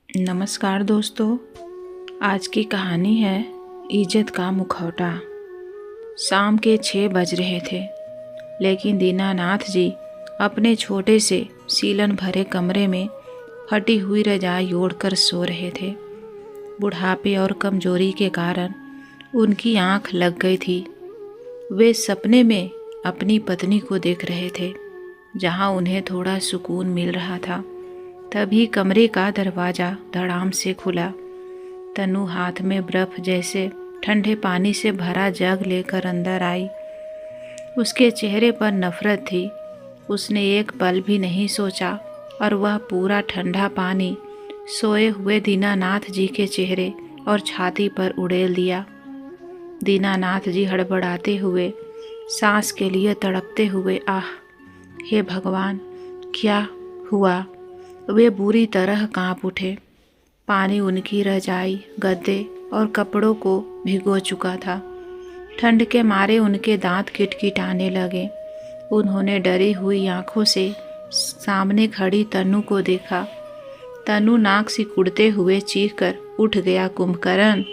नमस्कार दोस्तों। आज की कहानी है इज्जत का मुखौटा। शाम के 6 बज रहे थे, लेकिन दीनानाथ जी अपने छोटे से सीलन भरे कमरे में फटी हुई रजाई ओढ़कर सो रहे थे। बुढ़ापे और कमजोरी के कारण उनकी आंख लग गई थी। वे सपने में अपनी पत्नी को देख रहे थे, जहां उन्हें थोड़ा सुकून मिल रहा था। तभी कमरे का दरवाज़ा धड़ाम से खुला। तनु हाथ में बर्फ जैसे ठंडे पानी से भरा जग लेकर अंदर आई। उसके चेहरे पर नफरत थी। उसने एक पल भी नहीं सोचा और वह पूरा ठंडा पानी सोए हुए दीनानाथ जी के चेहरे और छाती पर उड़ेल दिया। दीनानाथ जी हड़बड़ाते हुए, सांस के लिए तड़पते हुए, आह हे भगवान, क्या हुआ? वे बुरी तरह कांप उठे। पानी उनकी रजाई, गद्दे और कपड़ों को भिगो चुका था। ठंड के मारे उनके दांत किटकिटाने लगे। उन्होंने डरी हुई आंखों से सामने खड़ी तनु को देखा। तनु नाक सिकुड़ते हुए चीख कर उठ गया। कुंभकर्ण,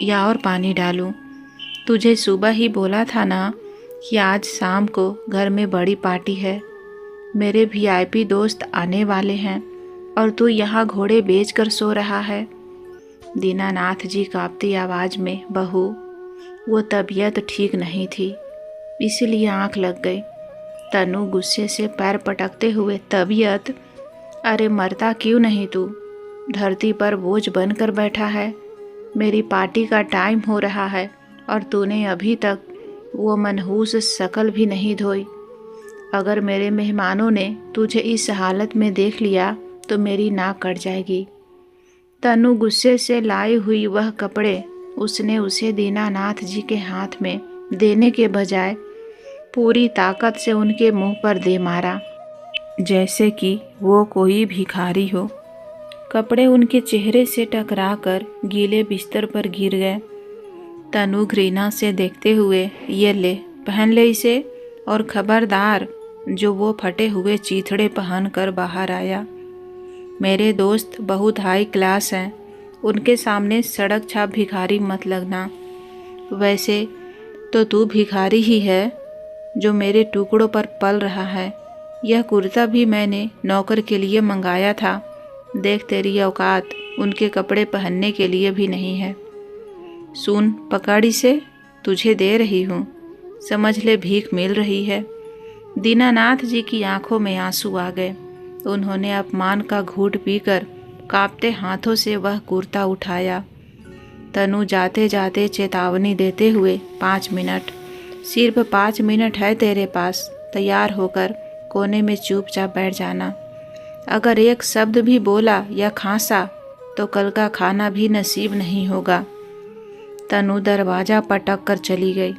या और पानी डालूं? तुझे सुबह ही बोला था ना कि आज शाम को घर में बड़ी पार्टी है। मेरे वीआईपी दोस्त आने वाले हैं और तू यहाँ घोड़े बेचकर सो रहा है। दीनानाथ जी कांपती आवाज में, बहू, वो तबीयत ठीक नहीं थी, इसीलिए आंख लग गई। तनु गुस्से से पैर पटकते हुए, तबीयत? अरे मरता क्यों नहीं तू? धरती पर बोझ बनकर बैठा है। मेरी पार्टी का टाइम हो रहा है और तूने अभी तक वो मनहूस शकल भी नहीं धोई। अगर मेरे मेहमानों ने तुझे इस हालत में देख लिया तो मेरी नाक कट जाएगी। तनु गुस्से से लाई हुई वह कपड़े उसने उसे दीनानाथ जी के हाथ में देने के बजाय पूरी ताकत से उनके मुंह पर दे मारा, जैसे कि वो कोई भिखारी हो। कपड़े उनके चेहरे से टकराकर गीले बिस्तर पर गिर गए। तनु घृणा से देखते हुए, ये ले, पहन ले इसे, और खबरदार जो वो फटे हुए चीथड़े पहनकर बाहर आया। मेरे दोस्त बहुत हाई क्लास हैं, उनके सामने सड़क छाप भिखारी मत लगना। वैसे तो तू भिखारी ही है जो मेरे टुकड़ों पर पल रहा है। यह कुर्ता भी मैंने नौकर के लिए मंगाया था। देख, तेरी औकात उनके कपड़े पहनने के लिए भी नहीं है। सुन, पकड़ इसे, तुझे दे रही हूँ, समझ ले भीख मिल रही है। दीनानाथ जी की आंखों में आंसू आ गए। उन्होंने अपमान का घूंट पीकर कांपते हाथों से वह कुर्ता उठाया। तनु जाते जाते चेतावनी देते हुए, 5 मिनट, सिर्फ 5 मिनट है तेरे पास। तैयार होकर कोने में चुपचाप बैठ जाना। अगर एक शब्द भी बोला या खांसा तो कल का खाना भी नसीब नहीं होगा। तनु दरवाजा पटक कर चली गई।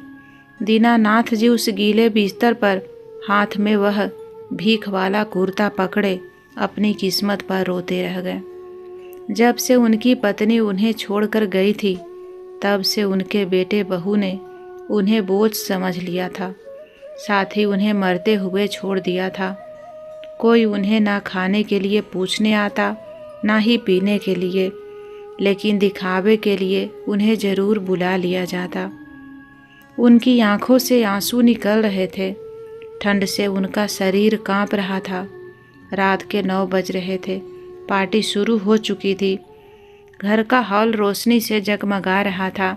दीनानाथ जी उस गीले बिस्तर पर हाथ में वह भीख वाला कुर्ता पकड़े अपनी किस्मत पर रोते रह गए। जब से उनकी पत्नी उन्हें छोड़कर गई थी, तब से उनके बेटे बहू ने उन्हें बोझ समझ लिया था, साथ ही उन्हें मरते हुए छोड़ दिया था। कोई उन्हें ना खाने के लिए पूछने आता, ना ही पीने के लिए, लेकिन दिखावे के लिए उन्हें जरूर बुला लिया जाता। उनकी आंखों से आंसू निकल रहे थे। ठंड से उनका शरीर कांप रहा था। रात के 9 बज रहे थे। पार्टी शुरू हो चुकी थी। घर का हॉल रोशनी से जगमगा रहा था।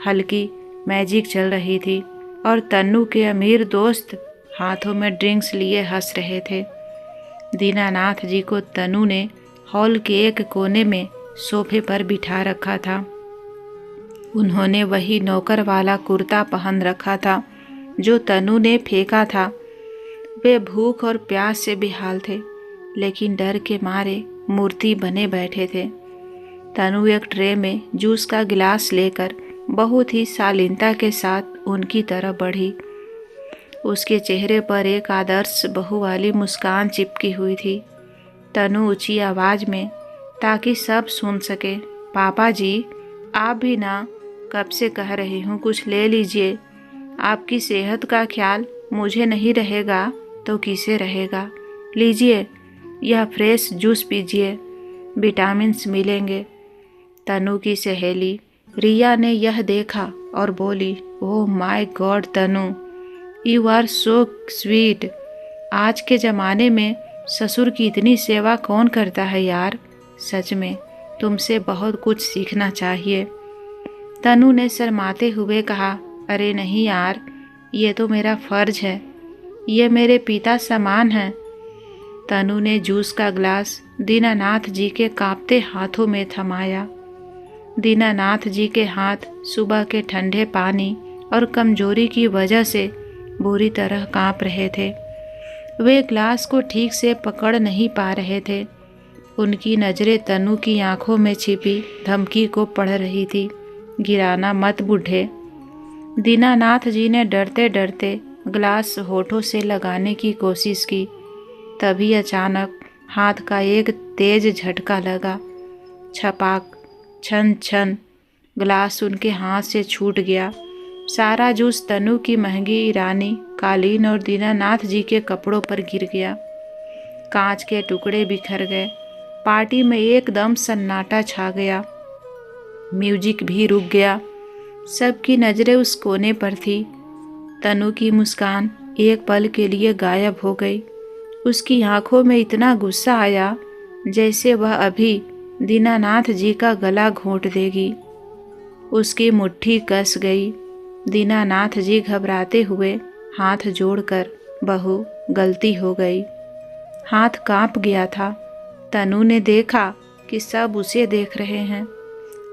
हल्की मैजिक चल रही थी और तन्नू के अमीर दोस्त हाथों में ड्रिंक्स लिए हंस रहे थे। दीनानाथ जी को तन्नू ने हॉल के एक कोने में सोफे पर बिठा रखा था। उन्होंने वही नौकर वाला कुर्ता पहन रखा था जो तनु ने फेंका था। वे भूख और प्यास से बेहाल थे, लेकिन डर के मारे मूर्ति बने बैठे थे। तनु एक ट्रे में जूस का गिलास लेकर बहुत ही शालीनता के साथ उनकी तरफ बढ़ी। उसके चेहरे पर एक आदर्श बहू वाली मुस्कान चिपकी हुई थी। तनु ऊंची आवाज में, ताकि सब सुन सके, पापा जी, आप भी ना, कब से कह रही हूँ कुछ ले लीजिए। आपकी सेहत का ख्याल मुझे नहीं रहेगा तो किसे रहेगा? लीजिए, यह फ्रेश जूस पीजिए। विटामिन्स मिलेंगे। तनु की सहेली रिया ने यह देखा और बोली, oh my God Tanu, you are so sweet. आज के ज़माने में ससुर की इतनी सेवा कौन करता है यार। सच में तुमसे बहुत कुछ सीखना चाहिए। तनु ने शर्माते हुए कहा, अरे नहीं यार, ये तो मेरा फ़र्ज है, ये मेरे पिता समान हैं। तनु ने जूस का ग्लास दीनानाथ जी के कांपते हाथों में थमाया। दीनानाथ जी के हाथ सुबह के ठंडे पानी और कमजोरी की वजह से बुरी तरह कांप रहे थे। वे ग्लास को ठीक से पकड़ नहीं पा रहे थे। उनकी नज़रें तनु की आंखों में छिपी धमकी को पढ़ रही थी, गिराना मत बूढ़े। दीनानाथ जी ने डरते डरते ग्लास होठों से लगाने की कोशिश की। तभी अचानक हाथ का एक तेज झटका लगा। छपाक, छन छन, ग्लास उनके हाथ से छूट गया। सारा जूस तनु की महंगी ईरानी कालीन और दीनानाथ जी के कपड़ों पर गिर गया। कांच के टुकड़े बिखर गए। पार्टी में एकदम सन्नाटा छा गया। म्यूजिक भी रुक गया। सबकी नज़रें उस कोने पर थी। तनु की मुस्कान एक पल के लिए गायब हो गई। उसकी आंखों में इतना गुस्सा आया जैसे वह अभी दीनानाथ जी का गला घोंट देगी। उसकी मुट्ठी कस गई। दीनानाथ जी घबराते हुए हाथ जोड़कर, बहू गलती हो गई। हाथ कांप गया था। तनु ने देखा कि सब उसे देख रहे हैं।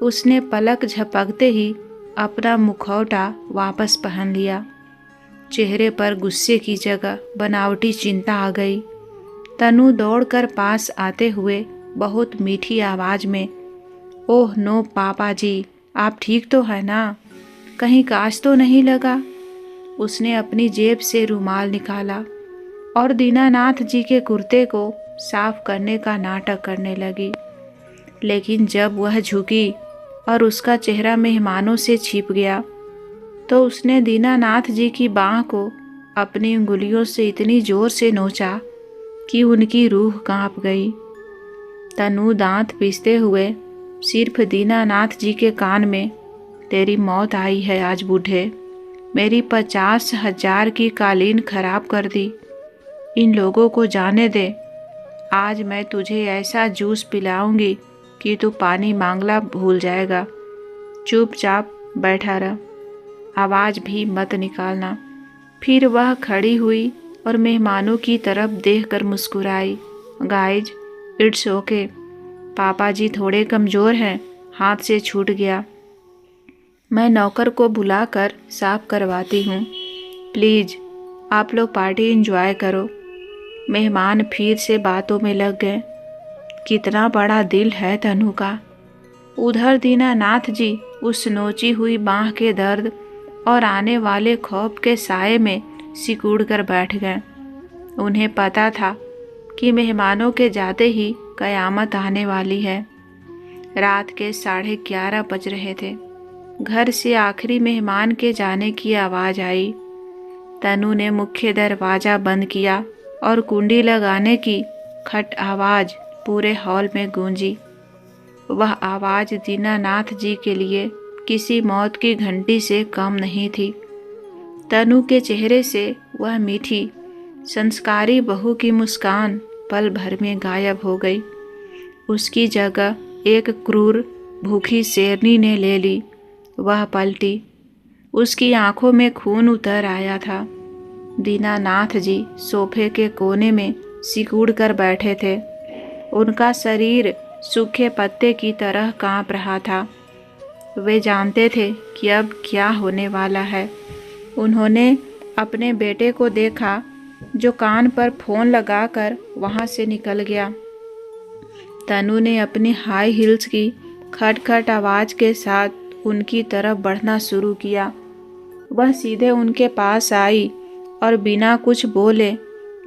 उसने पलक झपकते ही अपना मुखौटा वापस पहन लिया। चेहरे पर गुस्से की जगह बनावटी चिंता आ गई। तनु दौड़कर पास आते हुए बहुत मीठी आवाज़ में, ओह नो पापा जी, आप ठीक तो है ना? कहीं कांच तो नहीं लगा? उसने अपनी जेब से रुमाल निकाला और दीनानाथ जी के कुर्ते को साफ करने का नाटक करने लगी। लेकिन जब वह झुकी और उसका चेहरा मेहमानों से छिप गया तो उसने दीनानाथ जी की बाँह को अपनी उंगलियों से इतनी जोर से नोचा कि उनकी रूह कांप गई। तनु दांत पीसते हुए सिर्फ दीनानाथ जी के कान में, तेरी मौत आई है आज बूढ़े। मेरी 50,000 की कालीन खराब कर दी। इन लोगों को जाने दे। आज मैं तुझे ऐसा जूस पिलाऊंगी कि तू पानी मांगना भूल जाएगा। चुपचाप बैठा रह, आवाज़ भी मत निकालना। फिर वह खड़ी हुई और मेहमानों की तरफ देखकर मुस्कुराई। Guys, it's okay. पापा जी थोड़े कमज़ोर हैं, हाथ से छूट गया। मैं नौकर को बुलाकर साफ करवाती हूँ। प्लीज़ आप लोग पार्टी एंजॉय करो। मेहमान फिर से बातों में लग गए। कितना बड़ा दिल है तनु का। उधर दीनानाथ जी उस नोची हुई बाँह के दर्द और आने वाले खौफ के साए में सिकुड़ कर बैठ गए। उन्हें पता था कि मेहमानों के जाते ही कयामत आने वाली है। रात के 11:30 बज रहे थे। घर से आखिरी मेहमान के जाने की आवाज़ आई। तनु ने मुख्य दरवाज़ा बंद किया और कुंडी लगाने की खट आवाज़ पूरे हॉल में गूंजी। वह आवाज़ दीनानाथ जी के लिए किसी मौत की घंटी से कम नहीं थी। तनु के चेहरे से वह मीठी संस्कारी बहू की मुस्कान पल भर में गायब हो गई। उसकी जगह एक क्रूर भूखी शेरनी ने ले ली। वह पलटी। उसकी आंखों में खून उतर आया था। दीनानाथ जी सोफे के कोने में सिकुड़ कर बैठे थे। उनका शरीर सूखे पत्ते की तरह कांप रहा था। वे जानते थे कि अब क्या होने वाला है। उन्होंने अपने बेटे को देखा जो कान पर फ़ोन लगाकर वहाँ से निकल गया। तनु ने अपनी हाई हील्स की खटखट आवाज़ के साथ उनकी तरफ बढ़ना शुरू किया। वह सीधे उनके पास आई और बिना कुछ बोले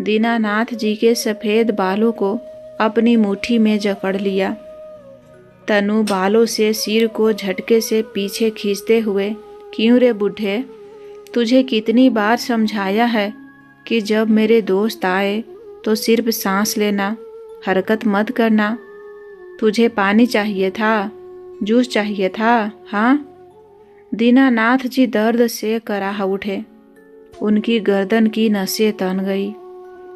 दीनानाथ जी के सफ़ेद बालों को अपनी मुट्ठी में जकड़ लिया। तनु बालों से सिर को झटके से पीछे खींचते हुए, क्यों रे बूढ़े, तुझे कितनी बार समझाया है कि जब मेरे दोस्त आए तो सिर्फ सांस लेना, हरकत मत करना। तुझे पानी चाहिए था, जूस चाहिए था, हाँ? दीनानाथ जी दर्द से कराह उठे। उनकी गर्दन की नसें तन गई।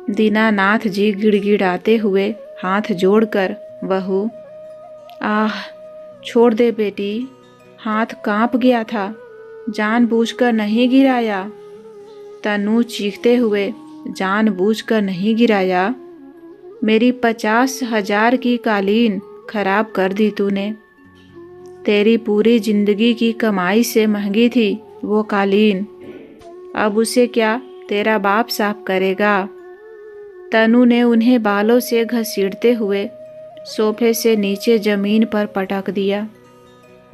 दीनानाथ जी गिड़गिड़ाते हुए हाथ जोड़कर, बहू, आह, छोड़ दे बेटी, हाथ कांप गया था, जानबूझकर नहीं गिराया। तनु चीखते हुए, जानबूझकर नहीं गिराया? मेरी 50,000 की कालीन खराब कर दी तूने। तेरी पूरी जिंदगी की कमाई से महंगी थी वो कालीन। अब उसे क्या तेरा बाप साफ करेगा? तनु ने उन्हें बालों से घसीटते हुए सोफे से नीचे जमीन पर पटक दिया।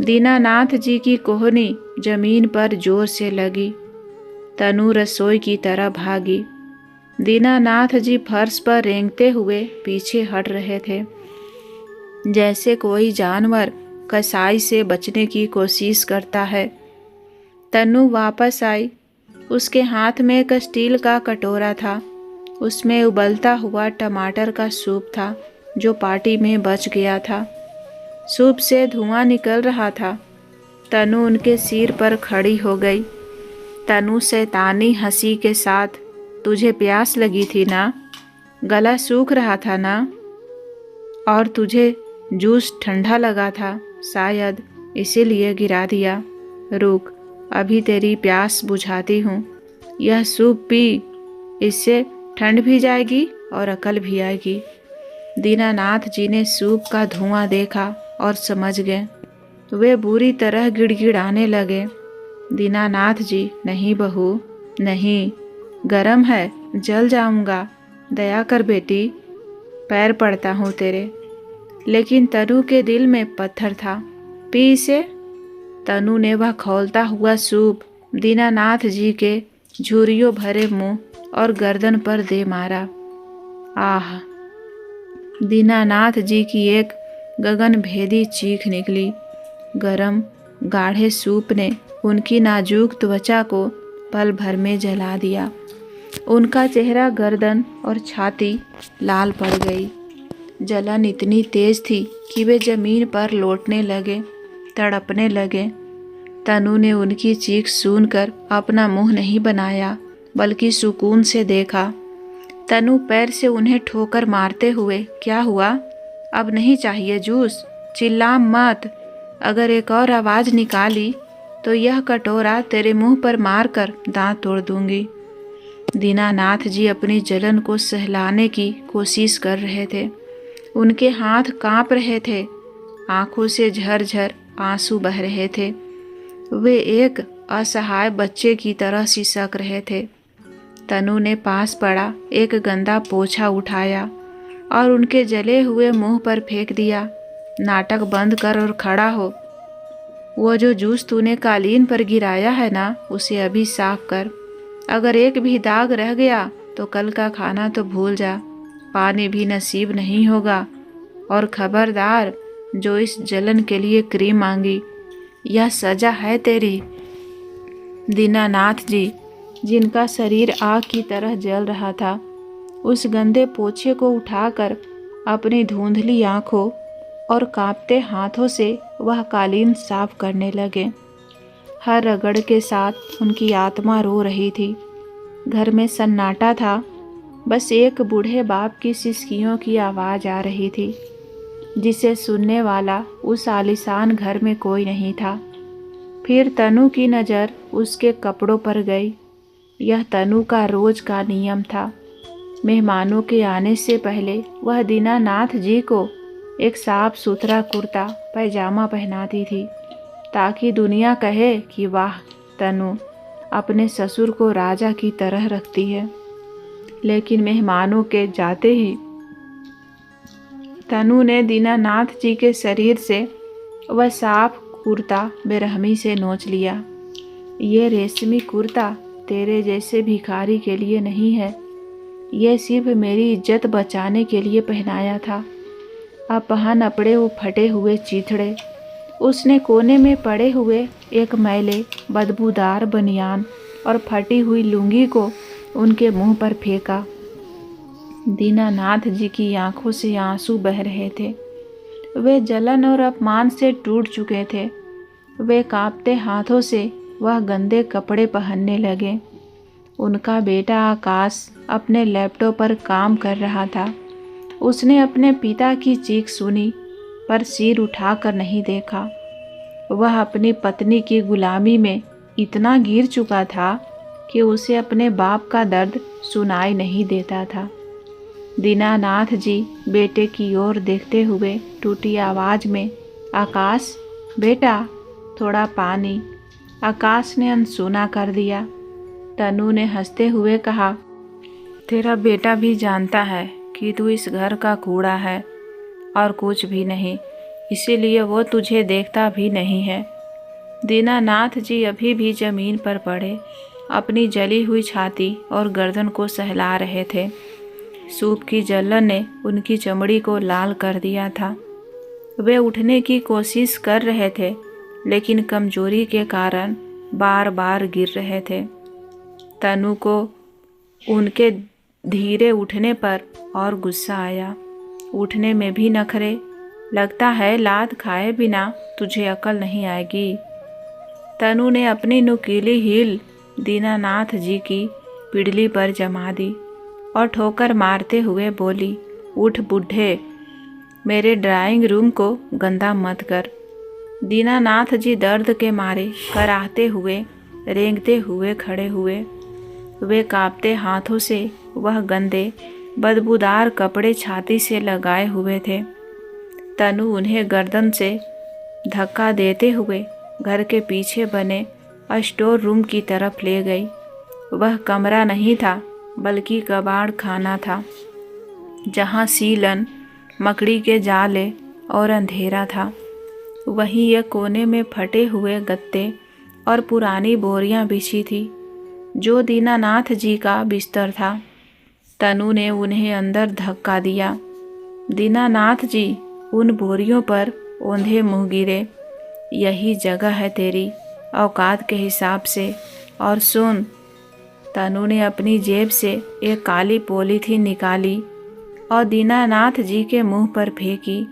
दीनानाथ जी की कोहनी जमीन पर जोर से लगी। तनु रसोई की तरह भागी। दीनानाथ जी फर्श पर रेंगते हुए पीछे हट रहे थे, जैसे कोई जानवर कसाई से बचने की कोशिश करता है। तनु वापस आई। उसके हाथ में एक स्टील का कटोरा था। उसमें उबलता हुआ टमाटर का सूप था जो पार्टी में बच गया था। सूप से धुआं निकल रहा था। तनु उनके सिर पर खड़ी हो गई। तनु शैतानी हंसी के साथ, तुझे प्यास लगी थी ना? गला सूख रहा था ना? और तुझे जूस ठंडा लगा था शायद, इसीलिए गिरा दिया। रुक, अभी तेरी प्यास बुझाती हूँ। यह सूप पी, इससे ठंड भी जाएगी और अकल भी आएगी। दीनानाथ जी ने सूप का धुआं देखा और समझ गए। वे बुरी तरह गिड़गिड़ाने लगे। दीनानाथ जी, नहीं बहू, नहीं, गरम है, जल जाऊंगा, दया कर बेटी, पैर पड़ता हूँ तेरे। लेकिन तनु के दिल में पत्थर था। पी इसे। तनु ने वह खौलता हुआ सूप दीनानाथ जी के झुर्रियों भरे मुंह और गर्दन पर दे मारा। आह! दीनानाथ जी की एक गगनभेदी चीख निकली। गरम गाढ़े सूप ने उनकी नाजुक त्वचा को पल भर में जला दिया। उनका चेहरा, गर्दन और छाती लाल पड़ गई। जलन इतनी तेज थी कि वे जमीन पर लौटने लगे, तड़पने लगे। तनु ने उनकी चीख सुनकर अपना मुंह नहीं बनाया, बल्कि सुकून से देखा। तनु पैर से उन्हें ठोकर मारते हुए, क्या हुआ? अब नहीं चाहिए जूस? चिल्ला मत। अगर एक और आवाज़ निकाली तो यह कटोरा तेरे मुंह पर मारकर दांत तोड़ दूंगी। दीनानाथ जी अपनी जलन को सहलाने की कोशिश कर रहे थे। उनके हाथ कांप रहे थे, आंखों से झरझर आंसू बह रहे थे। वे एक असहाय बच्चे की तरह सिसक रहे थे। तनु ने पास पड़ा एक गंदा पोछा उठाया और उनके जले हुए मुंह पर फेंक दिया। नाटक बंद कर और खड़ा हो। वो जो जूस तूने कालीन पर गिराया है ना, उसे अभी साफ कर। अगर एक भी दाग रह गया तो कल का खाना तो भूल जा, पानी भी नसीब नहीं होगा। और खबरदार, जो इस जलन के लिए क्रीम मांगी, यह सजा है तेरी। दीनानाथ जी, जिनका शरीर आग की तरह जल रहा था, उस गंदे पोछे को उठाकर अपनी धुंधली आंखों और कांपते हाथों से वह कालीन साफ करने लगे। हर रगड़ के साथ उनकी आत्मा रो रही थी। घर में सन्नाटा था। बस एक बूढ़े बाप की सिसकियों की आवाज़ आ रही थी, जिसे सुनने वाला उस आलीशान घर में कोई नहीं था। फिर तनु की नज़र उसके कपड़ों पर गई। यह तनु का रोज का नियम था। मेहमानों के आने से पहले वह दीनानाथ जी को एक साफ सुथरा कुर्ता पैजामा पहनाती थी, ताकि दुनिया कहे कि वाह, तनु अपने ससुर को राजा की तरह रखती है। लेकिन मेहमानों के जाते ही तनु ने दीनानाथ जी के शरीर से वह साफ कुर्ता बेरहमी से नोच लिया। ये रेशमी कुर्ता तेरे जैसे भिखारी के लिए नहीं है, ये सिर्फ मेरी इज्जत बचाने के लिए पहनाया था। अब पहन अपड़े वो फटे हुए चीथड़े। उसने कोने में पड़े हुए एक मैले बदबूदार बनियान और फटी हुई लुंगी को उनके मुंह पर फेंका। दीनानाथ जी की आंखों से आंसू बह रहे थे। वे जलन और अपमान से टूट चुके थे। वे कांपते हाथों से वह गंदे कपड़े पहनने लगे। उनका बेटा आकाश अपने लैपटॉप पर काम कर रहा था। उसने अपने पिता की चीख सुनी पर सिर उठाकर नहीं देखा। वह अपनी पत्नी की गुलामी में इतना गिर चुका था कि उसे अपने बाप का दर्द सुनाई नहीं देता था। दीनानाथ जी बेटे की ओर देखते हुए टूटी आवाज़ में, आकाश बेटा थोड़ा पानी। आकाश ने अनसुना कर दिया। तनु ने हंसते हुए कहा, तेरा बेटा भी जानता है कि तू इस घर का कूड़ा है और कुछ भी नहीं, इसीलिए वो तुझे देखता भी नहीं है। दीनानाथ जी अभी भी जमीन पर पड़े अपनी जली हुई छाती और गर्दन को सहला रहे थे। सूप की जलन ने उनकी चमड़ी को लाल कर दिया था। वे उठने की कोशिश कर रहे थे लेकिन कमजोरी के कारण बार बार गिर रहे थे। तनु को उनके धीरे उठने पर और गुस्सा आया। उठने में भी नखरे। लगता है लात खाए बिना तुझे अकल नहीं आएगी। तनु ने अपनी नुकीली हील दीनानाथ जी की पिड़ली पर जमा दी और ठोकर मारते हुए बोली, उठ बूढ़े, मेरे ड्राइंग रूम को गंदा मत कर। दीनानाथ जी दर्द के मारे कराहते हुए रेंगते हुए खड़े हुए। वे कांपते हाथों से वह गंदे बदबूदार कपड़े छाती से लगाए हुए थे। तनु उन्हें गर्दन से धक्का देते हुए घर के पीछे बने स्टोर रूम की तरफ ले गई। वह कमरा नहीं था बल्कि कबाड़ खाना था, जहाँ सीलन, मकड़ी के जाले और अंधेरा था। वहीं एक कोने में फटे हुए गत्ते और पुरानी बोरियां बिछी थी, जो दीनानाथ जी का बिस्तर था। तनु ने उन्हें अंदर धक्का दिया। दीनानाथ जी उन बोरियों पर औंधे मुंह गिरे। यही जगह है तेरी औकात के हिसाब से। और सुन, तनु ने अपनी जेब से एक काली पॉलीथीन निकाली और दीनानाथ जी के मुंह पर फेंकी।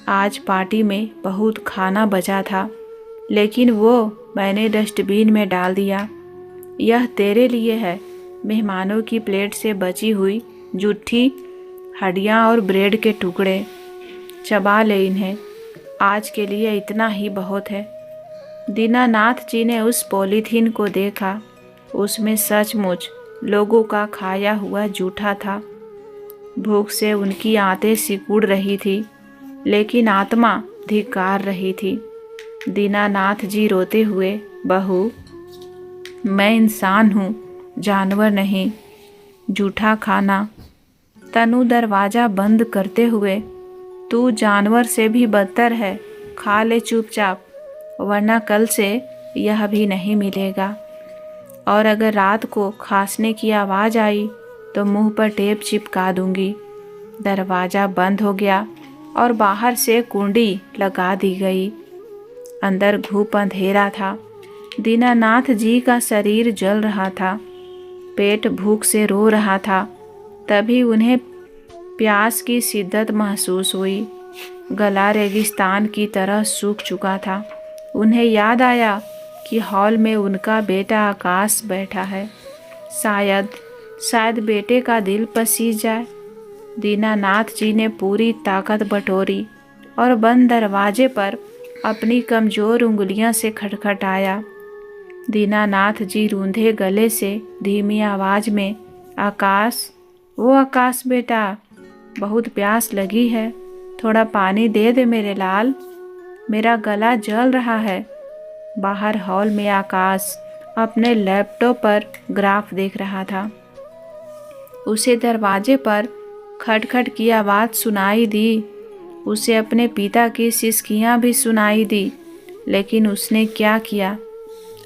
आज पार्टी में बहुत खाना बचा था, लेकिन वो मैंने डस्टबिन में डाल दिया। यह तेरे लिए है, मेहमानों की प्लेट से बची हुई जूठी हड्डियाँ और ब्रेड के टुकड़े। चबा ले इन्हें, आज के लिए इतना ही बहुत है। दीनानाथ जी ने उस पॉलीथीन को देखा। उसमें सचमुच लोगों का खाया हुआ जूठा था। भूख से उनकी आंतें सिकुड़ रही थी, लेकिन आत्मा धिक्कार रही थी। दीनानाथ जी रोते हुए, बहू, मैं इंसान हूँ, जानवर नहीं। जूठा खाना। तनु दरवाज़ा बंद करते हुए, तू जानवर से भी बदतर है, खा ले चुपचाप, वरना कल से यह भी नहीं मिलेगा। और अगर रात को खांसने की आवाज़ आई तो मुंह पर टेप चिपका दूंगी। दरवाज़ा बंद हो गया और बाहर से कुंडी लगा दी गई। अंदर घूप अंधेरा था। दीनानाथ जी का शरीर जल रहा था, पेट भूख से रो रहा था। तभी उन्हें प्यास की शिद्दत महसूस हुई। गला रेगिस्तान की तरह सूख चुका था। उन्हें याद आया कि हॉल में उनका बेटा आकाश बैठा है। शायद बेटे का दिल पसीज जाए। दीनानाथ जी ने पूरी ताकत बटोरी और बंद दरवाजे पर अपनी कमज़ोर उंगलियां से खटखटाया। दीनानाथ जी रूंधे गले से धीमी आवाज़ में, आकाश, वो आकाश बेटा, बहुत प्यास लगी है, थोड़ा पानी दे दे मेरे लाल, मेरा गला जल रहा है। बाहर हॉल में आकाश अपने लैपटॉप पर ग्राफ देख रहा था। उसे दरवाजे पर खटखट की आवाज़ सुनाई दी। उसे अपने पिता की सिसकियां भी सुनाई दी, लेकिन उसने क्या किया?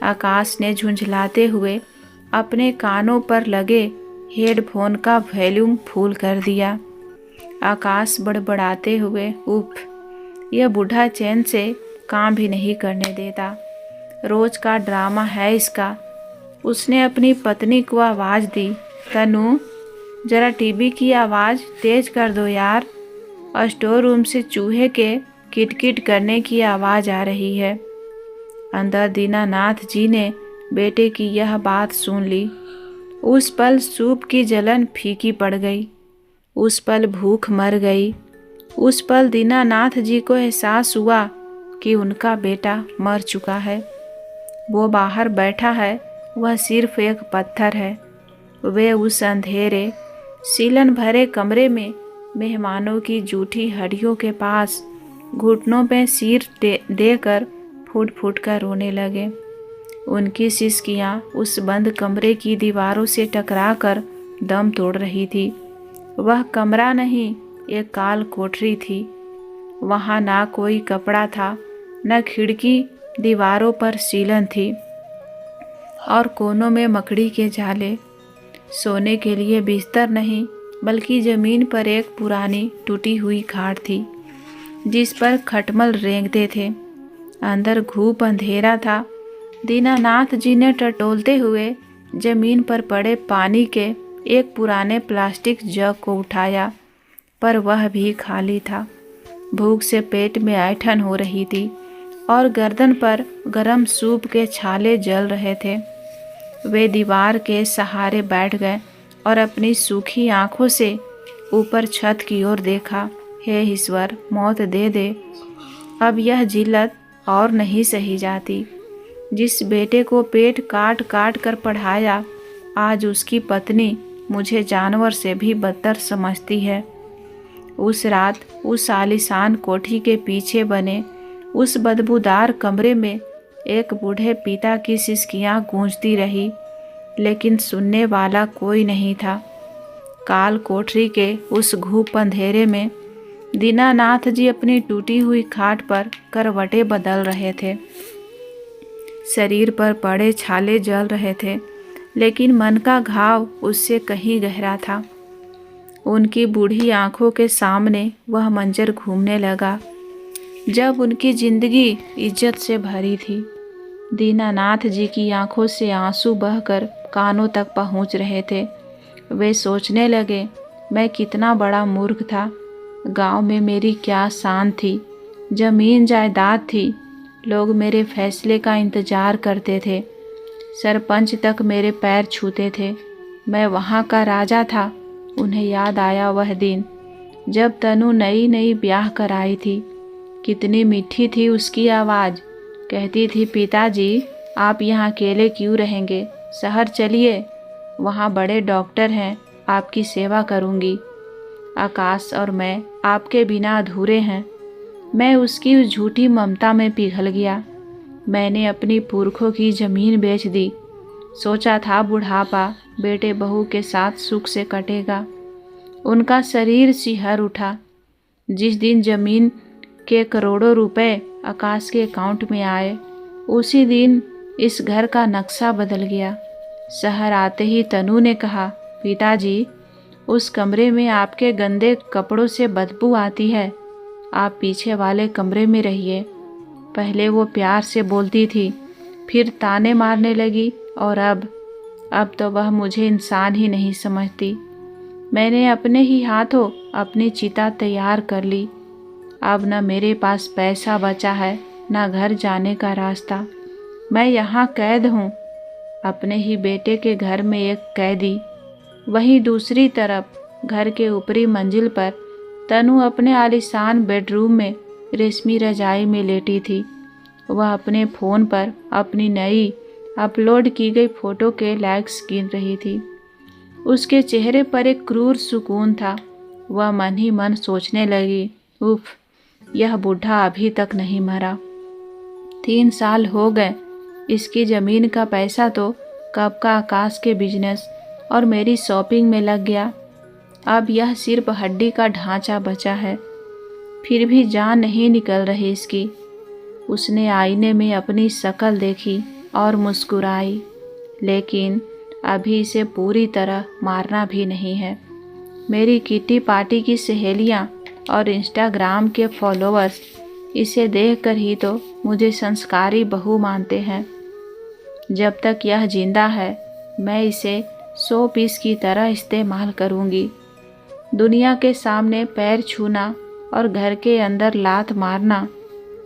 आकाश ने झुंझलाते हुए अपने कानों पर लगे हेडफोन का वॉल्यूम फुल कर दिया। आकाश बड़बड़ाते हुए, उफ, यह बूढ़ा चैन से काम भी नहीं करने देता, रोज का ड्रामा है इसका। उसने अपनी पत्नी को आवाज़ दी, तनु, जरा टीवी की आवाज़ तेज कर दो यार। स्टोर रूम से चूहे के किटकिट करने की आवाज़ आ रही है। अंदर दीनानाथ जी ने बेटे की यह बात सुन ली। उस पल सूप की जलन फीकी पड़ गई। उस पल भूख मर गई। उस पल दीनानाथ जी को एहसास हुआ कि उनका बेटा मर चुका है। वो बाहर बैठा है, वह सिर्फ एक पत्थर है। वे उस अंधेरे सीलन भरे कमरे में मेहमानों की जूठी हड्डियों के पास घुटनों पे सिर देकर फूट फूट कर रोने लगे। उनकी सिसकियाँ उस बंद कमरे की दीवारों से टकराकर दम तोड़ रही थी। वह कमरा नहीं, एक काल कोठरी थी। वहाँ ना कोई कपड़ा था, न खिड़की, दीवारों पर सीलन थी और कोनों में मकड़ी के जाले। सोने के लिए बिस्तर नहीं, बल्कि जमीन पर एक पुरानी टूटी हुई खाट थी, जिस पर खटमल रेंगते थे। अंदर घूप अंधेरा था। दीनानाथ जी ने टटोलते हुए जमीन पर पड़े पानी के एक पुराने प्लास्टिक जग को उठाया, पर वह भी खाली था। भूख से पेट में ऐंठन हो रही थी और गर्दन पर गरम सूप के छाले जल रहे थे। वे दीवार के सहारे बैठ गए और अपनी सूखी आंखों से ऊपर छत की ओर देखा। हे ईश्वर, मौत दे दे, अब यह जिल्लत और नहीं सही जाती। जिस बेटे को पेट काट काट कर पढ़ाया, आज उसकी पत्नी मुझे जानवर से भी बदतर समझती है। उस रात उस आलीशान कोठी के पीछे बने उस बदबूदार कमरे में एक बूढ़े पिता की सिसकियाँ गूंजती रही, लेकिन सुनने वाला कोई नहीं था। काल कोठरी के उस घूप अंधेरे में दीनानाथ जी अपनी टूटी हुई खाट पर करवटें बदल रहे थे। शरीर पर पड़े छाले जल रहे थे, लेकिन मन का घाव उससे कहीं गहरा था। उनकी बूढ़ी आंखों के सामने वह मंजर घूमने लगा जब उनकी जिंदगी इज्जत से भरी थी। दीनानाथ जी की आंखों से आंसू बहकर कानों तक पहुंच रहे थे। वे सोचने लगे, मैं कितना बड़ा मूर्ख था। गांव में मेरी क्या शान थी, जमीन जायदाद थी, लोग मेरे फैसले का इंतजार करते थे, सरपंच तक मेरे पैर छूते थे, मैं वहाँ का राजा था। उन्हें याद आया वह दिन जब तनु नई नई ब्याह कर आई थी। कितनी मीठी थी उसकी आवाज़। कहती थी, पिताजी आप यहाँ अकेले क्यों रहेंगे, शहर चलिए, वहाँ बड़े डॉक्टर हैं, आपकी सेवा करूँगी। आकाश और मैं आपके बिना अधूरे हैं। मैं उसकी उस झूठी ममता में पिघल गया। मैंने अपनी पुरखों की ज़मीन बेच दी। सोचा था बुढ़ापा बेटे बहू के साथ सुख से कटेगा। उनका शरीर सिहर उठा जिस दिन ज़मीन के करोड़ों रुपए आकाश के अकाउंट में आए। उसी दिन इस घर का नक्शा बदल गया। शहर आते ही तनु ने कहा, पिताजी उस कमरे में आपके गंदे कपड़ों से बदबू आती है, आप पीछे वाले कमरे में रहिए। पहले वो प्यार से बोलती थी, फिर ताने मारने लगी और अब तो वह मुझे इंसान ही नहीं समझती। मैंने अपने ही हाथों अपनी चिता तैयार कर ली। अब न मेरे पास पैसा बचा है, न घर जाने का रास्ता। मैं यहाँ कैद हूँ, अपने ही बेटे के घर में एक कैदी। वहीं दूसरी तरफ घर के ऊपरी मंजिल पर तनु अपने आलीशान बेडरूम में रेशमी रजाई में लेटी थी। वह अपने फ़ोन पर अपनी नई अपलोड की गई फ़ोटो के लाइक्स गिन रही थी। उसके चेहरे पर एक क्रूर सुकून था। वह मन ही मन सोचने लगी, उफ, यह बूढ़ा अभी तक नहीं मरा। 3 साल हो गए। इसकी ज़मीन का पैसा तो कब का आकाश के बिजनेस और मेरी शॉपिंग में लग गया। अब यह सिर्फ हड्डी का ढांचा बचा है, फिर भी जान नहीं निकल रही इसकी। उसने आईने में अपनी शक्ल देखी और मुस्कुराई, लेकिन अभी इसे पूरी तरह मारना भी नहीं है। मेरी किटी पार्टी की सहेलियां और इंस्टाग्राम के फॉलोअर्स इसे देखकर ही तो मुझे संस्कारी बहू मानते हैं। जब तक यह जिंदा है, मैं इसे 100 पीस की तरह इस्तेमाल करूंगी। दुनिया के सामने पैर छूना और घर के अंदर लात मारना,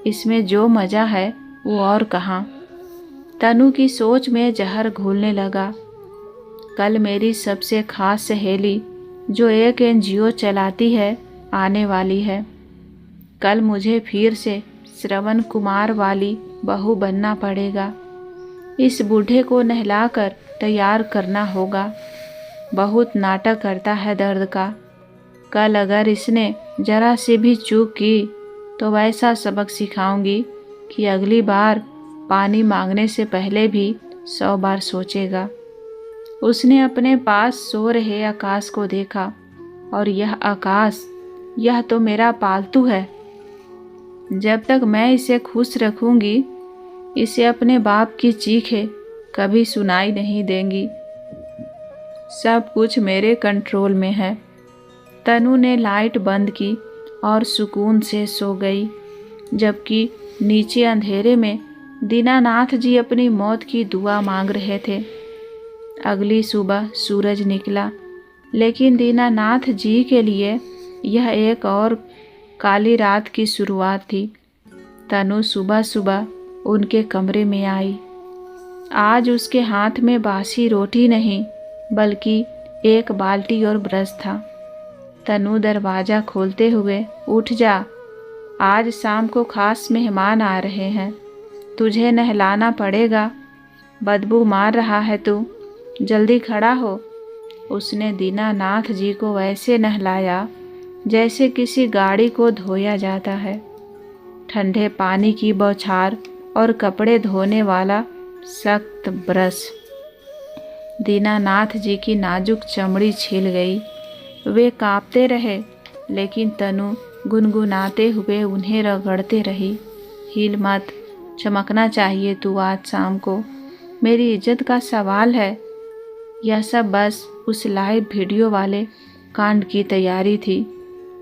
इसमें जो मज़ा है वो और कहाँ। तनु की सोच में जहर घुलने लगा। कल मेरी सबसे खास सहेली जो एक एनजीओ चलाती है आने वाली है। कल मुझे फिर से श्रवण कुमार वाली बहू बनना पड़ेगा। इस बूढ़े को नहलाकर तैयार करना होगा। बहुत नाटक करता है दर्द का। कल अगर इसने जरा से भी चूक की तो वैसा सबक सिखाऊंगी कि अगली बार पानी मांगने से पहले भी 100 बार सोचेगा। उसने अपने पास सो रहे आकाश को देखा, और यह आकाश, यह तो मेरा पालतू है। जब तक मैं इसे खुश रखूंगी, इसे अपने बाप की चीखें कभी सुनाई नहीं देंगी। सब कुछ मेरे कंट्रोल में है। तनु ने लाइट बंद की और सुकून से सो गई, जबकि नीचे अंधेरे में दीनानाथ जी अपनी मौत की दुआ मांग रहे थे। अगली सुबह सूरज निकला, लेकिन दीनानाथ जी के लिए यह एक और काली रात की शुरुआत थी। तनु सुबह सुबह उनके कमरे में आई। आज उसके हाथ में बासी रोटी नहीं, बल्कि एक बाल्टी और ब्रश था। तनु दरवाज़ा खोलते हुए, उठ जा, आज शाम को खास मेहमान आ रहे हैं, तुझे नहलाना पड़ेगा, बदबू मार रहा है तू, जल्दी खड़ा हो। उसने दीनानाथ जी को वैसे नहलाया जैसे किसी गाड़ी को धोया जाता है। ठंडे पानी की बौछार और कपड़े धोने वाला सख्त ब्रश। दीनानाथ जी की नाजुक चमड़ी छिल गई। वे कांपते रहे, लेकिन तनु गुनगुनाते हुए उन्हें रगड़ते रही। हिल मत, चमकना चाहिए तू आज शाम को, मेरी इज्जत का सवाल है। यह सब बस उस लाइव वीडियो वाले कांड की तैयारी थी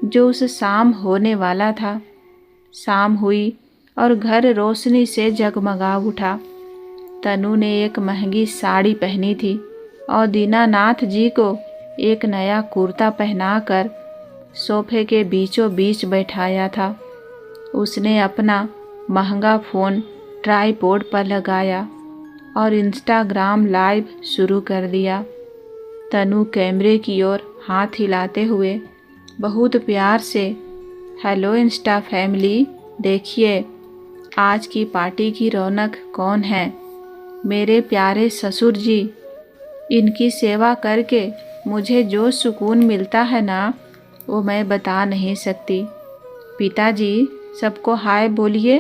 जो उस शाम होने वाला था। शाम हुई और घर रोशनी से जगमगा उठा। तनु ने एक महंगी साड़ी पहनी थी और दीनानाथ जी को एक नया कुर्ता पहनाकर सोफे के बीचों बीच बैठाया था। उसने अपना महंगा फ़ोन ट्राइपॉड पर लगाया और इंस्टाग्राम लाइव शुरू कर दिया। तनु कैमरे की ओर हाथ हिलाते हुए बहुत प्यार से, हेलो इंस्टा फैमिली, देखिए आज की पार्टी की रौनक कौन है, मेरे प्यारे ससुर जी। इनकी सेवा करके मुझे जो सुकून मिलता है ना, वो मैं बता नहीं सकती। पिताजी, सबको हाय बोलिए।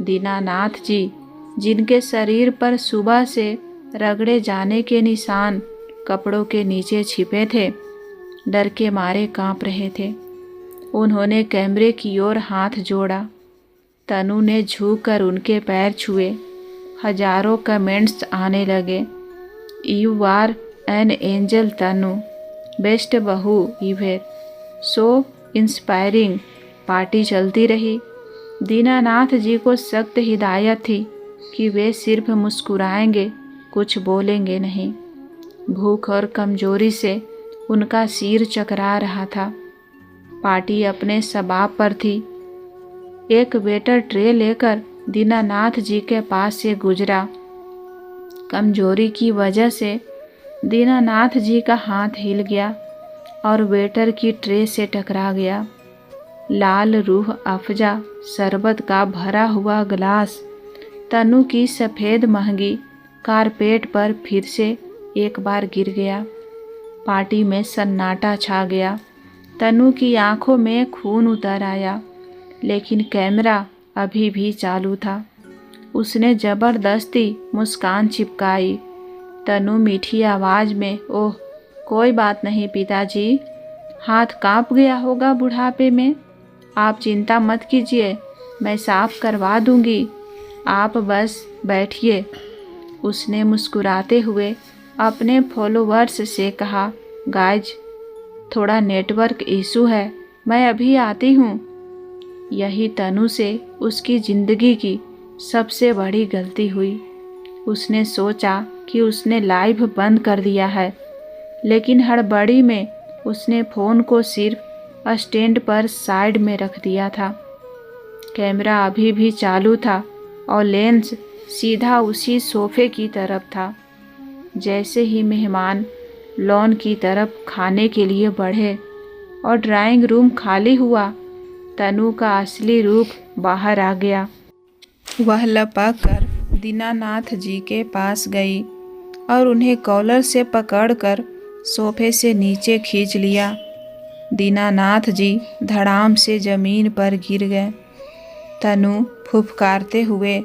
दीनानाथ जी, जिनके शरीर पर सुबह से रगड़े जाने के निशान कपड़ों के नीचे छिपे थे, डर के मारे कांप रहे थे। उन्होंने कैमरे की ओर हाथ जोड़ा। तनु ने झुककर उनके पैर छुए। हजारों कमेंट्स आने लगे। You are an angel Tanu, best बहू इवेर, सो इंस्पायरिंग। पार्टी चलती रही। दीनानाथ जी को सख्त हिदायत थी कि वे सिर्फ मुस्कुराएंगे, कुछ बोलेंगे नहीं। भूख और कमजोरी से उनका सिर चकरा रहा था। पार्टी अपने शबाब पर थी। एक वेटर ट्रे लेकर दीनानाथ जी के पास से गुजरा। कमजोरी की वजह से दीनानाथ जी का हाथ हिल गया और वेटर की ट्रे से टकरा गया। लाल रूह अफ़ज़ा शरबत का भरा हुआ गिलास तनु की सफ़ेद महंगी कारपेट पर फिर से एक बार गिर गया। पार्टी में सन्नाटा छा गया। तनु की आंखों में खून उतर आया, लेकिन कैमरा अभी भी चालू था। उसने ज़बरदस्ती मुस्कान चिपकाई। तनु मीठी आवाज़ में, ओह कोई बात नहीं पिताजी, हाथ कांप गया होगा बुढ़ापे में, आप चिंता मत कीजिए, मैं साफ करवा दूंगी, आप बस बैठिए। उसने मुस्कुराते हुए अपने फॉलोवर्स से कहा, गाइज थोड़ा नेटवर्क इशू है, मैं अभी आती हूँ। यही तनु से उसकी ज़िंदगी की सबसे बड़ी गलती हुई। उसने सोचा कि उसने लाइव बंद कर दिया है, लेकिन हड़बड़ी में उसने फ़ोन को सिर्फ स्टैंड पर साइड में रख दिया था। कैमरा अभी भी चालू था और लेंस सीधा उसी सोफे की तरफ था। जैसे ही मेहमान लॉन की तरफ खाने के लिए बढ़े और ड्राइंग रूम खाली हुआ, तनु का असली रूप बाहर आ गया। वह लपक कर दीनानाथ जी के पास गई और उन्हें कॉलर से पकड़कर सोफे से नीचे खींच लिया। दीनानाथ जी धड़ाम से जमीन पर गिर गए। तनु फुफकारते हुए,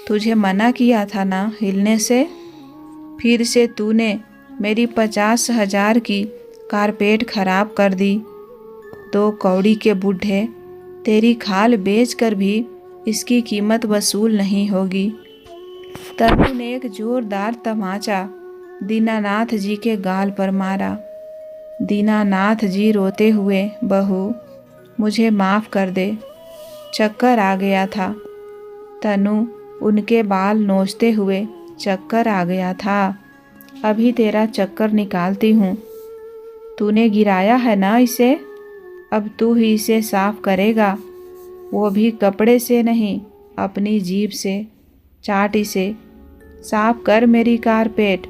तुझे मना किया था ना हिलने से? फिर से तूने मेरी 50,000 की कारपेट खराब कर दी। 2 कौड़ी के बूढ़े, तेरी खाल बेचकर भी इसकी कीमत वसूल नहीं होगी। तनु ने एक जोरदार तमाचा दीनानाथ जी के गाल पर मारा। दीनानाथ जी रोते हुए, बहू मुझे माफ़ कर दे, चक्कर आ गया था। तनु उनके बाल नोचते हुए, चक्कर आ गया था? अभी तेरा चक्कर निकालती हूँ। तूने गिराया है ना इसे? अब तू ही इसे साफ करेगा, वो भी कपड़े से नहीं, अपनी जीभ से। चाट इसे, साफ कर मेरी कारपेट।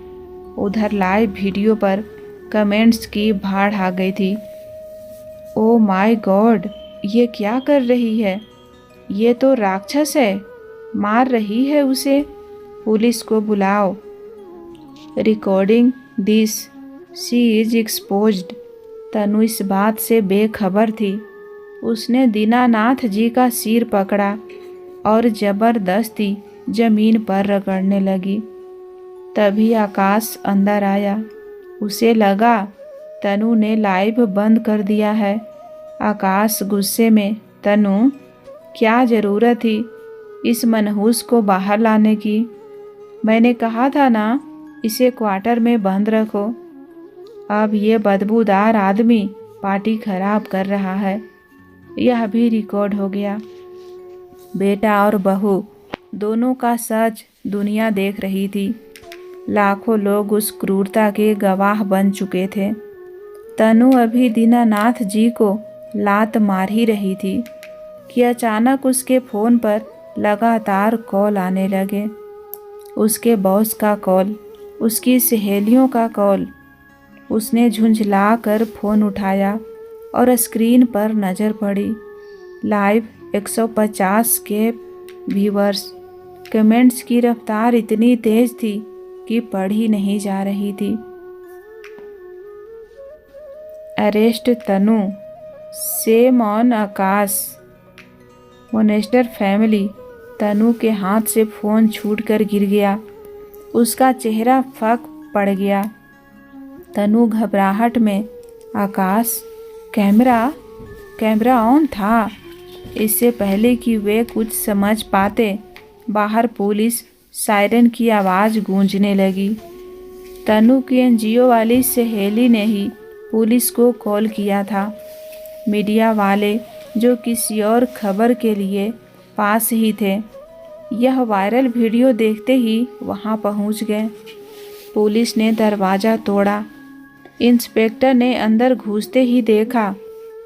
उधर लाइव वीडियो पर कमेंट्स की बाढ़ आ गई थी। ओ माय गॉड, ये क्या कर रही है? ये तो राक्षस है, मार रही है उसे। पुलिस को बुलाओ। Recording this, she is exposed. Tanu इस बात से बेखबर थी। उसने दीनानाथ जी का सिर पकड़ा और जबरदस्ती जमीन पर रगड़ने लगी। तभी आकाश अंदर आया। उसे लगा तनु ने लाइव बंद कर दिया है। आकाश गुस्से में, तनु क्या ज़रूरत थी इस मनहूस को बाहर लाने की? मैंने कहा था ना इसे क्वार्टर में बंद रखो। अब ये बदबूदार आदमी पार्टी खराब कर रहा है। यह भी रिकॉर्ड हो गया। बेटा और बहू दोनों का सच दुनिया देख रही थी। लाखों लोग उस क्रूरता के गवाह बन चुके थे। तनु अभी दीनानाथ जी को लात मार ही रही थी कि अचानक उसके फ़ोन पर लगातार कॉल आने लगे। उसके बॉस का कॉल, उसकी सहेलियों का कॉल। उसने झुंझला कर फ़ोन उठाया और स्क्रीन पर नज़र पड़ी। लाइव 150 के व्यूअर्स। कमेंट्स की रफ्तार इतनी तेज थी कि पढ़ी नहीं जा रही थी। Arrest Tanu, shame on Akash. Monster family. Tanu के हाथ से फ़ोन छूटकर गिर गया। उसका चेहरा फक पड़ गया। तनु घबराहट में, आकाश कैमरा ऑन था। इससे पहले कि वे कुछ समझ पाते, बाहर पुलिस सायरन की आवाज़ गूंजने लगी। तनु की एनजीओ वाली सहेली ने ही पुलिस को कॉल किया था। मीडिया वाले जो किसी और खबर के लिए पास ही थे, यह वायरल वीडियो देखते ही वहां पहुंच गए। पुलिस ने दरवाज़ा तोड़ा। इंस्पेक्टर ने अंदर घुसते ही देखा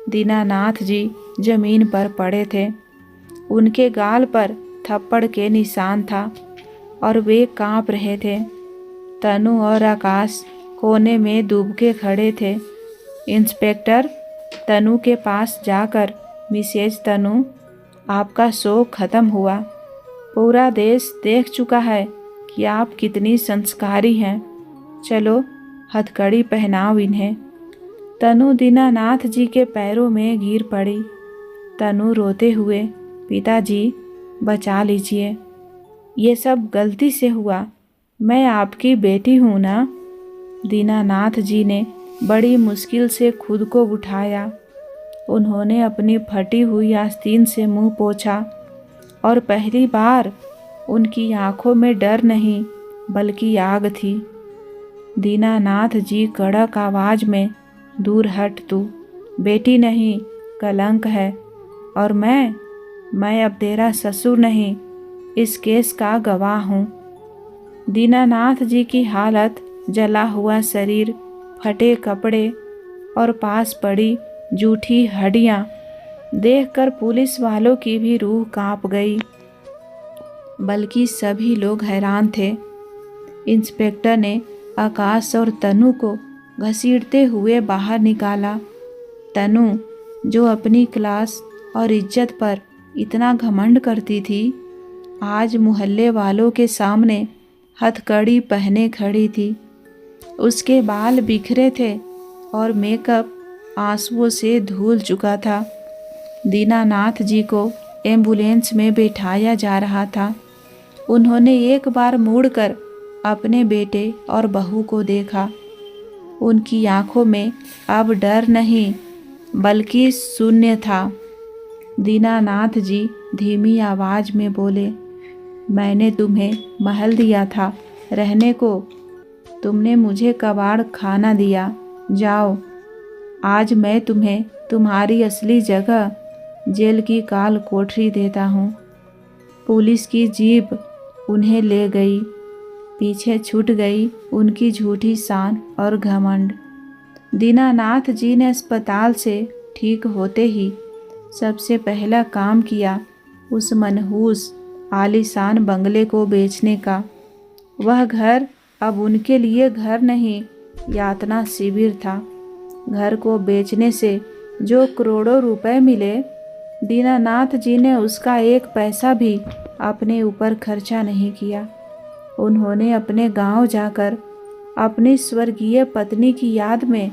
दीनानाथ जी जमीन पर पड़े थे। उनके गाल पर थप्पड़ के निशान था और वे कांप रहे थे। तनु और आकाश कोने में दुबके खड़े थे। इंस्पेक्टर तनु के पास जाकर, मिसेज तनु, आपका शो खत्म हुआ। पूरा देश देख चुका है कि आप कितनी संस्कारी हैं। चलो हथकड़ी पहनाओ इन्हें। तनु दीनानाथ जी के पैरों में गिर पड़ी। तनु रोते हुए, पिताजी बचा लीजिए, ये सब गलती से हुआ, मैं आपकी बेटी हूँ ना। दीनानाथ जी ने बड़ी मुश्किल से खुद को उठाया। उन्होंने अपनी फटी हुई आस्तीन से मुंह पोंछा और पहली बार उनकी आंखों में डर नहीं बल्कि आग थी। दीनानाथ जी कड़क आवाज में, दूर हट तू, बेटी नहीं कलंक है। और मैं अब तेरा ससुर नहीं, इस केस का गवाह हूँ। दीनानाथ जी की हालत, जला हुआ शरीर, फटे कपड़े और पास पड़ी जूठी हड्डियाँ देखकर पुलिस वालों की भी रूह कांप गई, बल्कि सभी लोग हैरान थे। इंस्पेक्टर ने आकाश और तनु को घसीटते हुए बाहर निकाला। तनु, जो अपनी क्लास और इज्जत पर इतना घमंड करती थी, आज मोहल्ले वालों के सामने हथकड़ी पहने खड़ी थी। उसके बाल बिखरे थे और मेकअप आंसुओं से धुल चुका था। दीनानाथ जी को एम्बुलेंस में बैठाया जा रहा था। उन्होंने एक बार मुड़कर अपने बेटे और बहू को देखा। उनकी आंखों में अब डर नहीं, बल्कि शून्य था। दीनानाथ जी धीमी आवाज में बोले, मैंने तुम्हें महल दिया था रहने को, तुमने मुझे कबाड़ खाना दिया। जाओ, आज मैं तुम्हें तुम्हारी असली जगह जेल की काल कोठरी देता हूँ। पुलिस की जीप उन्हें ले गई। पीछे छूट गई उनकी झूठी शान और घमंड। दीनानाथ जी ने अस्पताल से ठीक होते ही सबसे पहला काम किया उस मनहूस आलीशान बंगले को बेचने का। वह घर अब उनके लिए घर नहीं, यातना शिविर था। घर को बेचने से जो करोड़ों रुपए मिले, दीनानाथ जी ने उसका एक पैसा भी अपने ऊपर खर्चा नहीं किया। उन्होंने अपने गांव जाकर अपनी स्वर्गीय पत्नी की याद में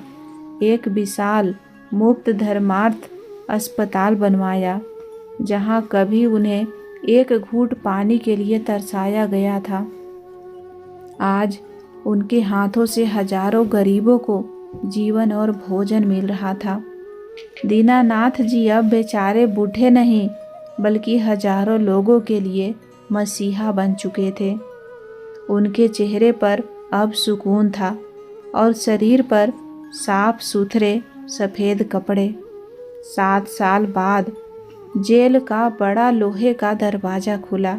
एक विशाल मुफ्त धर्मार्थ अस्पताल बनवाया, जहां कभी उन्हें एक घूंट पानी के लिए तरसाया गया था। आज उनके हाथों से हजारों गरीबों को जीवन और भोजन मिल रहा था। दीनानाथ जी अब बेचारे बूढ़े नहीं, बल्कि हजारों लोगों के लिए मसीहा बन चुके थे। उनके चेहरे पर अब सुकून था और शरीर पर साफ सुथरे सफ़ेद कपड़े। 7 साल बाद जेल का बड़ा लोहे का दरवाज़ा खुला।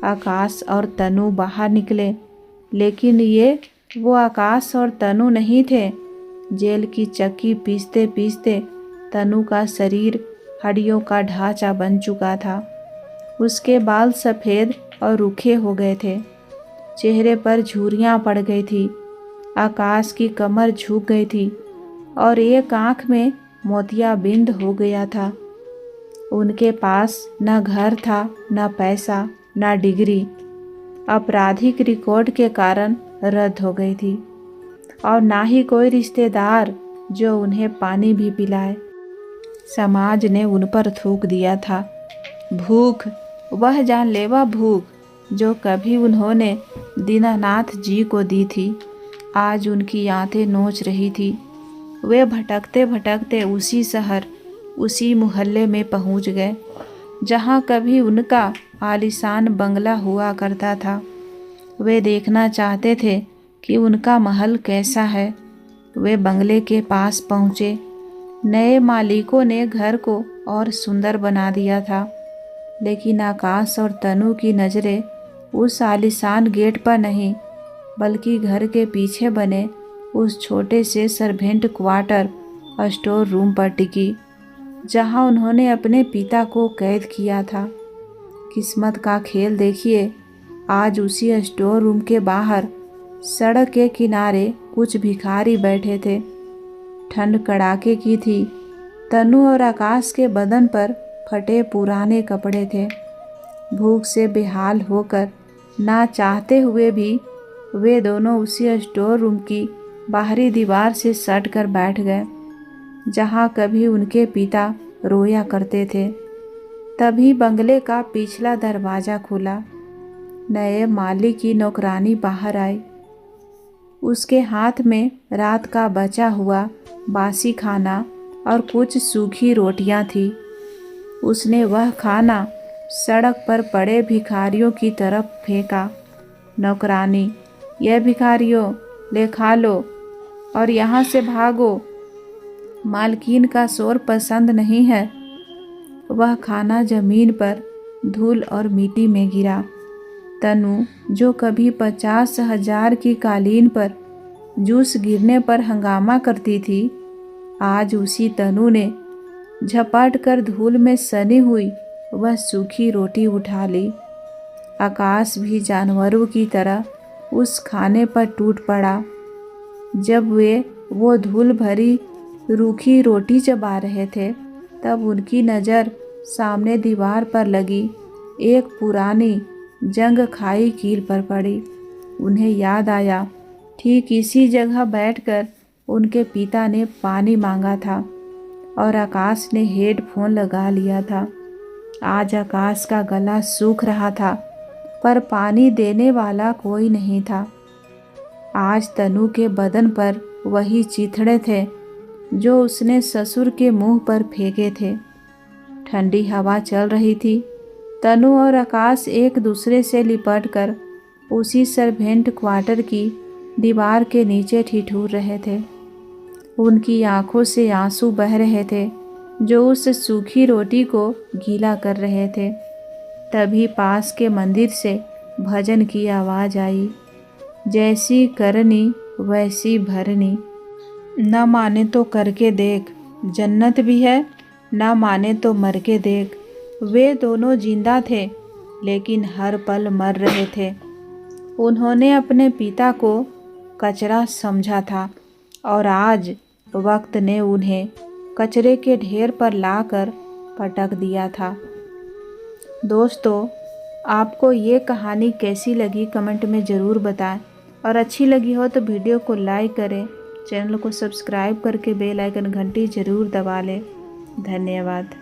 आकाश और तनु बाहर निकले, लेकिन ये वो आकाश और तनु नहीं थे। जेल की चक्की पीसते पीसते तनु का शरीर हड्डियों का ढांचा बन चुका था। उसके बाल सफ़ेद और रूखे हो गए थे। चेहरे पर झुर्रियाँ पड़ गई थी। आकाश की कमर झुक गई थी और एक आँख में मोतियाबिंद हो गया था। उनके पास न घर था, न पैसा, न डिग्री। आपराधिक रिकॉर्ड के कारण रद्द हो गई थी और ना ही कोई रिश्तेदार जो उन्हें पानी भी पिलाए। समाज ने उन पर थूक दिया था भूख, वह जानलेवा भूख जो कभी उन्होंने दीनानाथ जी को दी थी, आज उनकी आंतें नोच रही थी। वे भटकते भटकते उसी शहर, उसी मोहल्ले में पहुंच गए जहां कभी उनका आलीशान बंगला हुआ करता था। वे देखना चाहते थे कि उनका महल कैसा है। वे बंगले के पास पहुँचे। नए मालिकों ने घर को और सुंदर बना दिया था, लेकिन आकाश और तनु की नज़रें उस आलीशान गेट पर नहीं, बल्कि घर के पीछे बने उस छोटे से सर्वेंट क्वार्टर स्टोर रूम पर टिकी, जहां उन्होंने अपने पिता को कैद किया था। किस्मत का खेल देखिए, आज उसी स्टोर रूम के बाहर सड़क के किनारे कुछ भिखारी बैठे थे। ठंड कड़ाके की थी। तनु और आकाश के बदन पर फटे पुराने कपड़े थे। भूख से बेहाल होकर, ना चाहते हुए भी, वे दोनों उसी स्टोर रूम की बाहरी दीवार से सट कर बैठ गए, जहां कभी उनके पिता रोया करते थे। तभी बंगले का पिछला दरवाज़ा खुला। नए मालिक की नौकरानी बाहर आई। उसके हाथ में रात का बचा हुआ बासी खाना और कुछ सूखी रोटियां थी। उसने वह खाना सड़क पर पड़े भिखारियों की तरफ फेंका। नौकरानी, यह भिखारियों, ले खा लो और यहाँ से भागो, मालकिन का शोर पसंद नहीं है। वह खाना जमीन पर धूल और मिट्टी में गिरा। तनु, जो कभी 50,000 की कालीन पर जूस गिरने पर हंगामा करती थी, आज उसी तनु ने झपट कर धूल में सनी हुई वह सूखी रोटी उठा ली। आकाश भी जानवरों की तरह उस खाने पर टूट पड़ा। जब वो धूल भरी रूखी रोटी चबा रहे थे तब उनकी नज़र सामने दीवार पर लगी एक पुरानी जंग खाई कील पर पड़ी। उन्हें याद आया ठीक इसी जगह बैठकर उनके पिता ने पानी मांगा था और आकाश ने हेडफोन लगा लिया था। आज आकाश का गला सूख रहा था पर पानी देने वाला कोई नहीं था। आज तनु के बदन पर वही चिथड़े थे जो उसने ससुर के मुंह पर फेंके थे। ठंडी हवा चल रही थी। तनु और आकाश एक दूसरे से लिपटकर उसी सर्वेंट क्वार्टर की दीवार के नीचे ठिठुर रहे थे। उनकी आंखों से आंसू बह रहे थे जो उस सूखी रोटी को गीला कर रहे थे। तभी पास के मंदिर से भजन की आवाज़ आई, जैसी करनी वैसी भरनी, न माने तो करके देख, जन्नत भी है, न माने तो मर के देख। वे दोनों जिंदा थे लेकिन हर पल मर रहे थे। उन्होंने अपने पिता को कचरा समझा था और आज वक्त ने उन्हें कचरे के ढेर पर लाकर पटक दिया था। दोस्तों, आपको ये कहानी कैसी लगी कमेंट में ज़रूर बताएं और अच्छी लगी हो तो वीडियो को लाइक करें, चैनल को सब्सक्राइब करके बेल आइकन घंटी ज़रूर दबा लें। धन्यवाद।